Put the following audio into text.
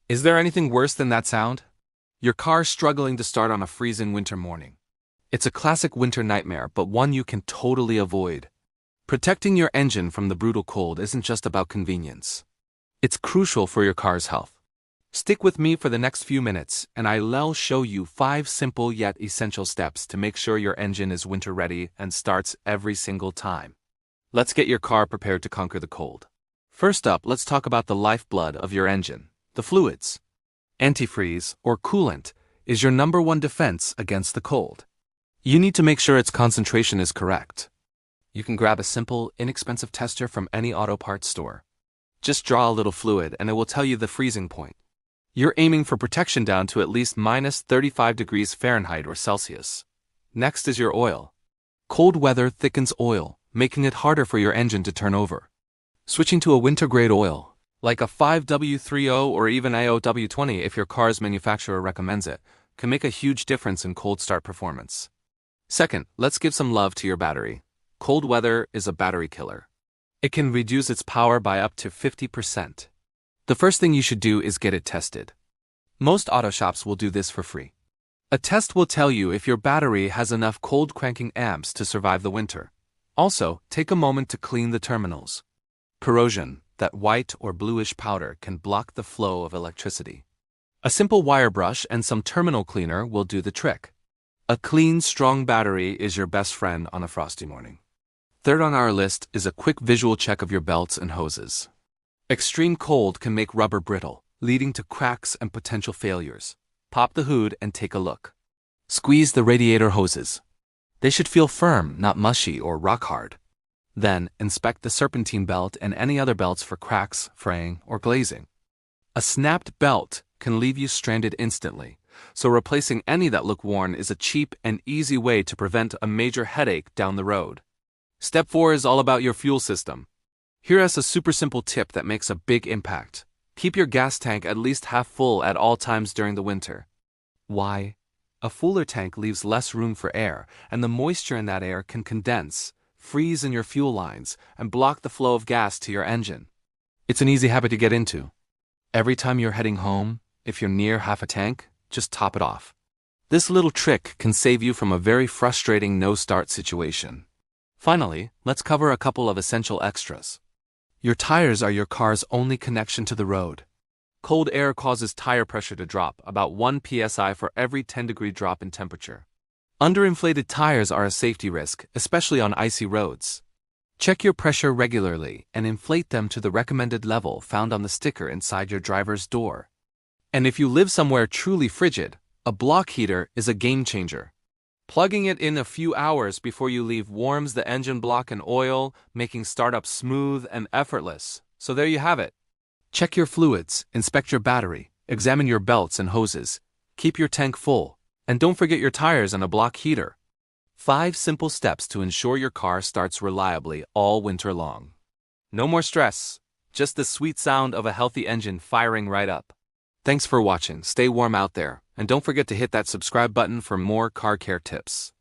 Is there anything worse than that sound? Your car struggling to start on a freezing winter morning. It's a classic winter nightmare, but one you can totally avoid. Protecting your engine from the brutal cold isn't just about convenience. It's crucial for your car's health. Stick with me for the next few minutes, and I'll show you 5 simple yet essential steps to make sure your engine is winter ready and starts every single time. Let's get your car prepared to conquer the cold. First up, let's talk about the lifeblood of your engine, the fluids. Antifreeze, or coolant, is your #1 defense against the cold. You need to make sure its concentration is correct. You can grab a simple, inexpensive tester from any auto parts store. Just draw a little fluid and it will tell you the freezing point. You're aiming for protection down to at least -35 degrees Fahrenheit or Celsius. Next is your oil. Cold weather thickens oil, making it harder for your engine to turn over. Switching to a winter-grade oil, like a 5W30 or even AOW20 if your car's manufacturer recommends it, can make a huge difference in cold start performance. Second, let's give some love to your battery. Cold weather is a battery killer. It can reduce its power by up to 50%. The first thing you should do is get it tested. Most auto shops will do this for free. A test will tell you if your battery has enough cold cranking amps to survive the winter. Also, take a moment to clean the terminals. Corrosion, that white or bluish powder, can block the flow of electricity. A simple wire brush and some terminal cleaner will do the trick. A clean, strong battery is your best friend on a frosty morning. Third on our list is a quick visual check of your belts and hoses. Extreme cold can make rubber brittle, leading to cracks and potential failures. Pop the hood and take a look. Squeeze the radiator hoses. They should feel firm, not mushy or rock hard. Then, inspect the serpentine belt and any other belts for cracks, fraying, or glazing. A snapped belt can leave you stranded instantly, so replacing any that look worn is a cheap and easy way to prevent a major headache down the road. Step 4 is all about your fuel system. Here's a super simple tip that makes a big impact. Keep your gas tank at least half full at all times during the winter. Why? A fuller tank leaves less room for air, and the moisture in that air can condense, freeze in your fuel lines, and block the flow of gas to your engine. It's an easy habit to get into. Every time you're heading home, if you're near half a tank, just top it off. This little trick can save you from a very frustrating no-start situation. Finally, let's cover a couple of essential extras. Your tires are your car's only connection to the road. Cold air causes tire pressure to drop, about 1 psi for every 10-degree drop in temperature. Underinflated tires are a safety risk, especially on icy roads. Check your pressure regularly and inflate them to the recommended level found on the sticker inside your driver's door. And if you live somewhere truly frigid, a block heater is a game changer. Plugging it in a few hours before you leave warms the engine block and oil, making startup smooth and effortless. So there you have it. Check your fluids, inspect your battery, examine your belts and hoses, keep your tank full, and don't forget your tires and a block heater. 5 simple steps to ensure your car starts reliably all winter long. No more stress, just the sweet sound of a healthy engine firing right up. Thanks for watching, stay warm out there, and don't forget to hit that subscribe button for more car care tips.